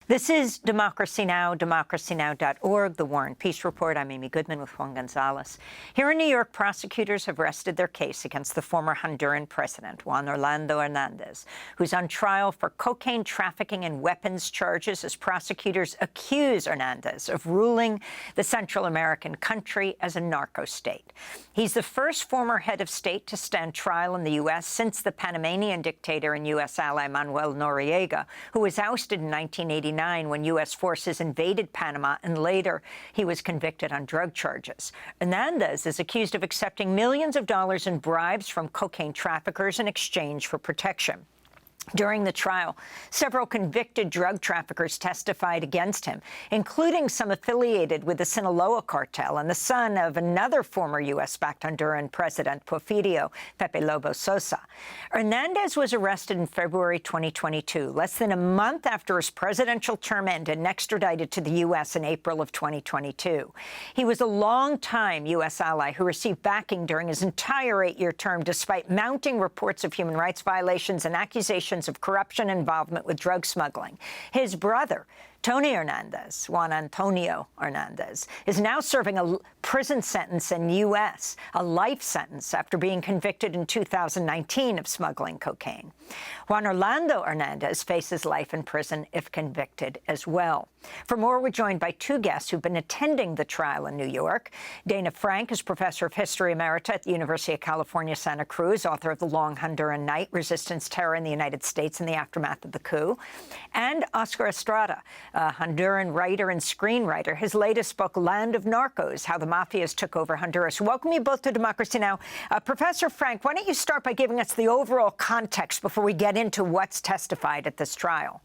This is Democracy Now!, democracynow.org, The War and Peace Report. I'm Amy Goodman with Juan Gonzalez. Here in New York, prosecutors have rested their case against the former Honduran president, Juan Orlando Hernandez, who's on trial for cocaine trafficking and weapons charges as prosecutors accuse Hernandez of ruling the Central American country as a narco-state. He's the first former head of state to stand trial in the U.S. since the Panamanian dictator and U.S. ally Manuel Noriega, who was ousted in 1989 when U.S. forces invaded Panama, and later he was convicted on drug charges. Hernandez is accused of accepting millions of dollars in bribes from cocaine traffickers in exchange for protection. During the trial, several convicted drug traffickers testified against him, including some affiliated with the Sinaloa cartel and the son of another former U.S.-backed Honduran president, Porfirio Pepe Lobo Sosa. Hernandez was arrested in February 2022, less than a month after his presidential term ended and extradited to the U.S. in April of 2022. He was a longtime U.S. ally who received backing during his entire 8-year term, despite mounting reports of human rights violations and accusations of corruption and involvement with drug smuggling. His brother, Tony Hernandez, Juan Antonio Hernandez, is now serving a prison sentence in U.S., a life sentence after being convicted in 2019 of smuggling cocaine. Juan Orlando Hernandez faces life in prison if convicted as well. For more, we're joined by two guests who've been attending the trial in New York. Dana Frank is professor of history emerita at the University of California, Santa Cruz, author of The Long Honduran Night, Resistance, Terror in the United States in the Aftermath of the Coup. And Oscar Estrada, a Honduran writer and screenwriter. His latest book, Land of Narcos, How the Mafias Took Over Honduras. Welcome you both to Democracy Now! Professor Frank, why don't you start by giving us the overall context before we get into what's testified at this trial?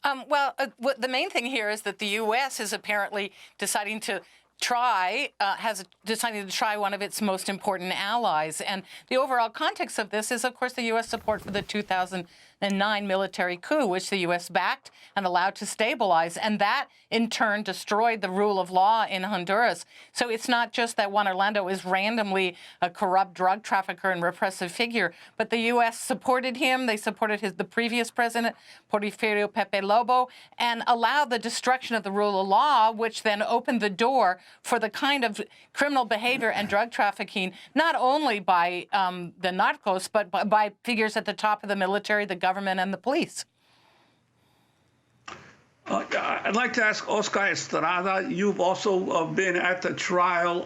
The main thing here is that the U.S. is apparently deciding to has decided to try one of its most important allies. And the overall context of this is, of course, the U.S. support for the 2009 military coup, which the U.S. backed and allowed to stabilize. And that, in turn, destroyed the rule of law in Honduras. So it's not just that Juan Orlando is randomly a corrupt drug trafficker and repressive figure, but the U.S. supported him. They supported the previous president, Porfirio Pepe Lobo, and allowed the destruction of the rule of law, which then opened the door for the kind of criminal behavior and drug trafficking, not only by the narcos, but by figures at the top of the military, the government, and the police. I'd like to ask Oscar Estrada. You've also been at the trial.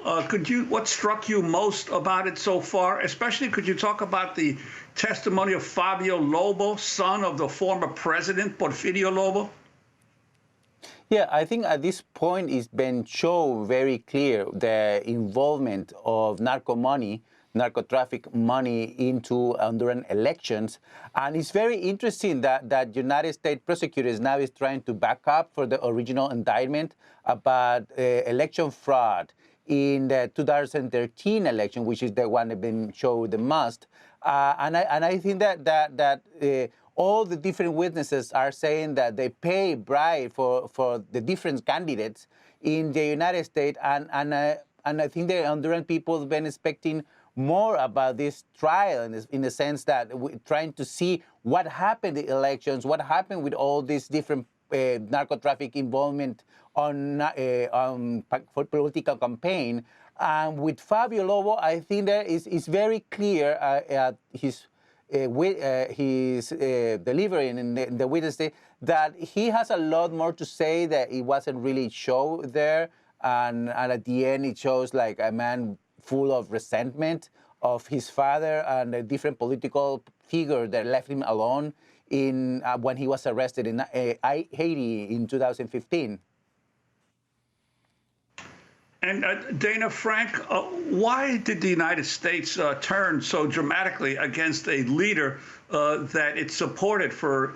What struck you most about it so far? Especially, could you talk about the testimony of Fabio Lobo, son of the former president, Porfirio Lobo? Yeah, I think at this point it's been shown very clear the involvement of narco-traffic money into Honduran elections. And it's very interesting that United States prosecutors now is trying to back up for the original indictment about election fraud in the 2013 election, which is the one that been shown the most. And I think that all the different witnesses are saying that they pay bribe for the different candidates in the United States. And I think the Honduran people have been expecting more about this trial in the sense that we're trying to see what happened in the elections, what happened with all these different narco-traffic involvement for political campaign. With Fabio Lobo, I think that is very clear his delivery in the witness day that he has a lot more to say that it wasn't really shown there. And at the end, it shows like a man full of resentment of his father and a different political figure that left him alone when he was arrested in Haiti in 2015. And Dana Frank, why did the United States turn so dramatically against a leader that it supported for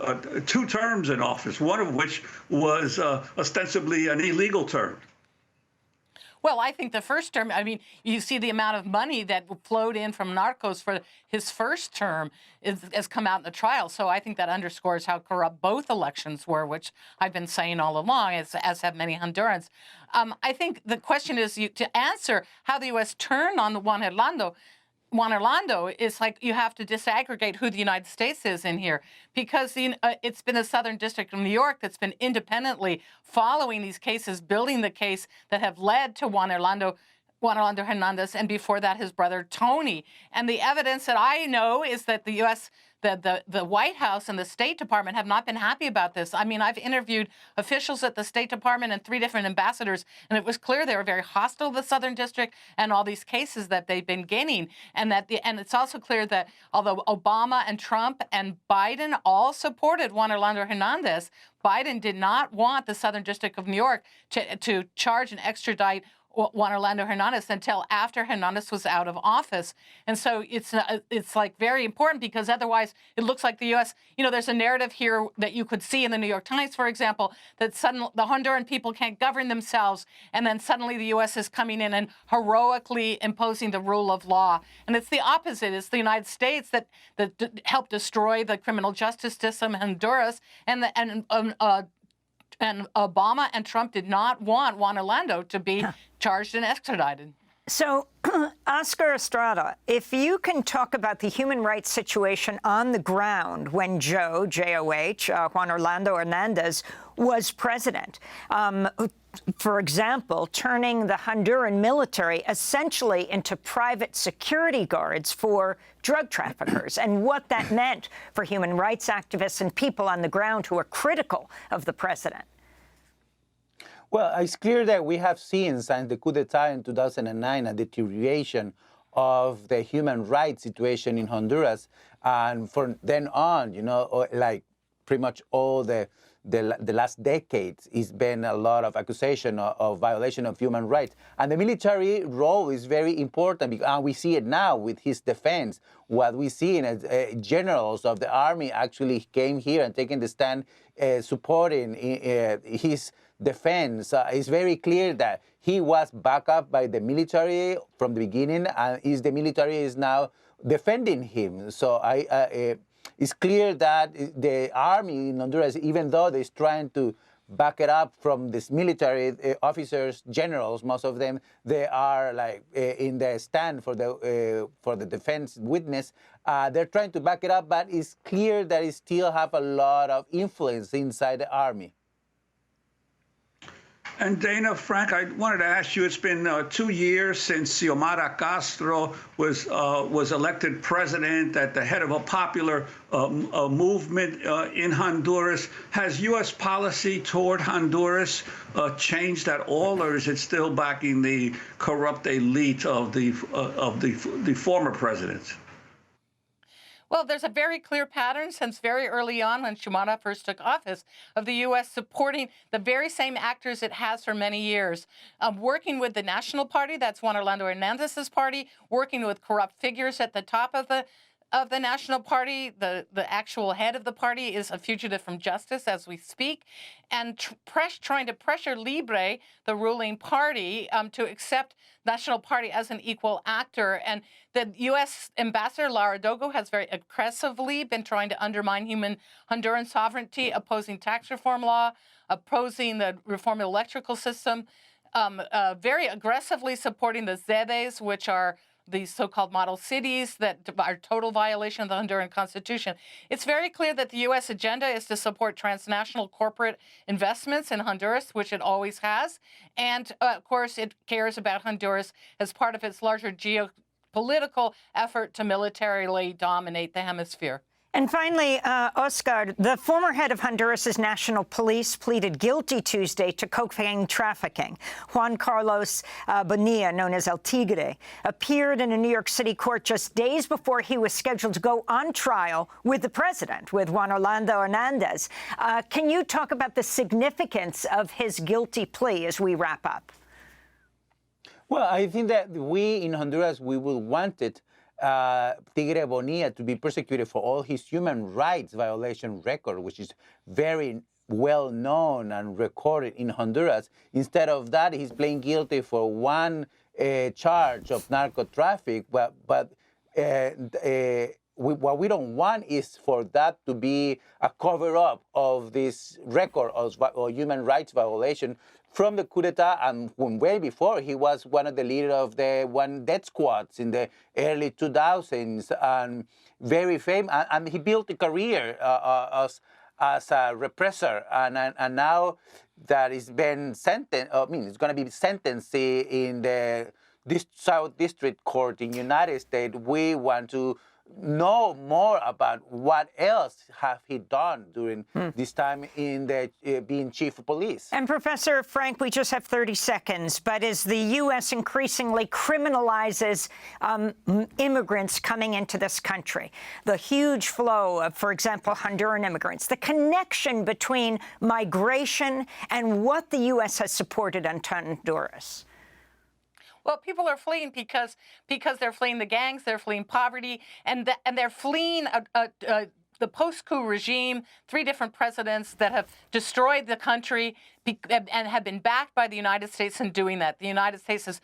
2 terms in office, one of which was ostensibly an illegal term? Well, I think the first term, I mean, you see the amount of money that flowed in from narcos for his first term has come out in the trial. So I think that underscores how corrupt both elections were, which I've been saying all along, as have many Hondurans. I think the question is to answer how the U.S. turned on the Juan Orlando. Juan Orlando, it's like you have to disaggregate who the United States is in here, because it's been the Southern District of New York that's been independently following these cases, building the case that have led to Juan Orlando Hernandez, and before that, his brother Tony. And the evidence that I know is that the U.S., the White House and the State Department have not been happy about this. I mean, I've interviewed officials at the State Department and 3 different ambassadors, and it was clear they were very hostile to the Southern District and all these cases that they've been gaining. And it's also clear that although Obama and Trump and Biden all supported Juan Orlando Hernandez, Biden did not want the Southern District of New York to charge and extradite Juan Orlando Hernandez until after Hernandez was out of office. And so it's like very important, because otherwise it looks like the U.S., there's a narrative here that you could see in the New York Times, for example, that suddenly the Honduran people can't govern themselves, and then suddenly the U.S. is coming in and heroically imposing the rule of law. And it's the opposite. It's the United States that helped destroy the criminal justice system in Honduras, and Obama and Trump did not want Juan Orlando to be charged and extradited. So, Oscar Estrada, if you can talk about the human rights situation on the ground when J-O-H, Juan Orlando Hernandez, was president. For example, turning the Honduran military essentially into private security guards for drug traffickers, and what that meant for human rights activists and people on the ground who are critical of the president. Well, it's clear that we have seen since the coup d'etat in 2009 a deterioration of the human rights situation in Honduras, and from then on, like pretty much all the last decades, it's been a lot of accusation of violation of human rights. And the military role is very important, because we see it now with his defense. What we see is generals of the army actually came here and taking the stand supporting his defense. It's very clear that he was backed up by the military from the beginning, and the military is now defending him. So it's clear that the army in Honduras, even though they're trying to back it up from this military officers, generals, most of them, they are like in the stand for the defense witness. They're trying to back it up, but it's clear that it still have a lot of influence inside the army. And Dana, Frank, I wanted to ask you, it's been 2 years since Xiomara Castro was elected president at the head of a popular movement in Honduras. Has U.S. policy toward Honduras changed at all, or is it still backing the corrupt elite of the former presidents? Well, there's a very clear pattern since very early on when Xiomara first took office of the U.S. supporting the very same actors it has for many years, working with the National Party, that's Juan Orlando Hernandez's party, working with corrupt figures at the top of the National Party. The actual head of the party is a fugitive from justice as we speak, and trying to pressure Libre, the ruling party, to accept National Party as an equal actor. And the U.S. Ambassador Lara Dogo has very aggressively been trying to undermine Honduran sovereignty, opposing tax reform law, opposing the reform of the electrical system, very aggressively supporting the ZEDEs, which are these so-called model cities that are total violation of the Honduran Constitution. It's very clear that the U.S. agenda is to support transnational corporate investments in Honduras, which it always has. And, of course, it cares about Honduras as part of its larger geopolitical effort to militarily dominate the hemisphere. And finally, Oscar, the former head of Honduras' national police pleaded guilty Tuesday to cocaine trafficking. Juan Carlos Bonilla, known as El Tigre, appeared in a New York City court just days before he was scheduled to go on trial with the president, with Juan Orlando Hernandez. Can you talk about the significance of his guilty plea as we wrap up? Well, I think that we in Honduras, we will want it Tigre Bonilla to be persecuted for all his human rights violation record, which is very well known and recorded in Honduras. Instead of that, he's playing guilty for one charge of narco traffic, but what we don't want is for that to be a cover-up of this record of human rights violation from the coup d'etat, and way before. He was one of the leaders of the one death squads in the early 2000s, and very famous. And he built a career as a repressor, and now that he's been sentenced. I mean, it's going to be sentenced in this South District Court in the United States. We want to know more about what else have he done during this time in the being chief of police. And Professor Frank, we just have 30 seconds, but as the U.S. increasingly criminalizes immigrants coming into this country, the huge flow of, for example, Honduran immigrants, the connection between migration and what the U.S. has supported on Honduras. Well, people are fleeing because they're fleeing the gangs, they're fleeing poverty, and they're fleeing the post-coup regime, 3 different presidents that have destroyed the country and have been backed by the United States in doing that. The United States is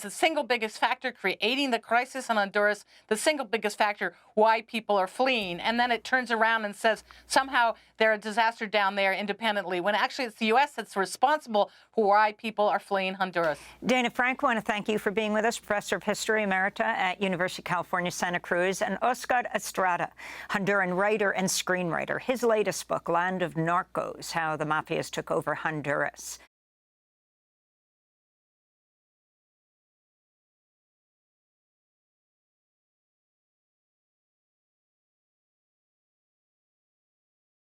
the single biggest factor creating the crisis in Honduras, the single biggest factor why people are fleeing. And then it turns around and says somehow they're a disaster down there independently, when actually it's the U.S. that's responsible for why people are fleeing Honduras. Dana Frank, I want to thank you for being with us, Professor of History Emerita at University of California, Santa Cruz, and Oscar Estrada, Honduran writer and screenwriter. His latest book, Land of Narcos, How the Mafias Took Over Honduras.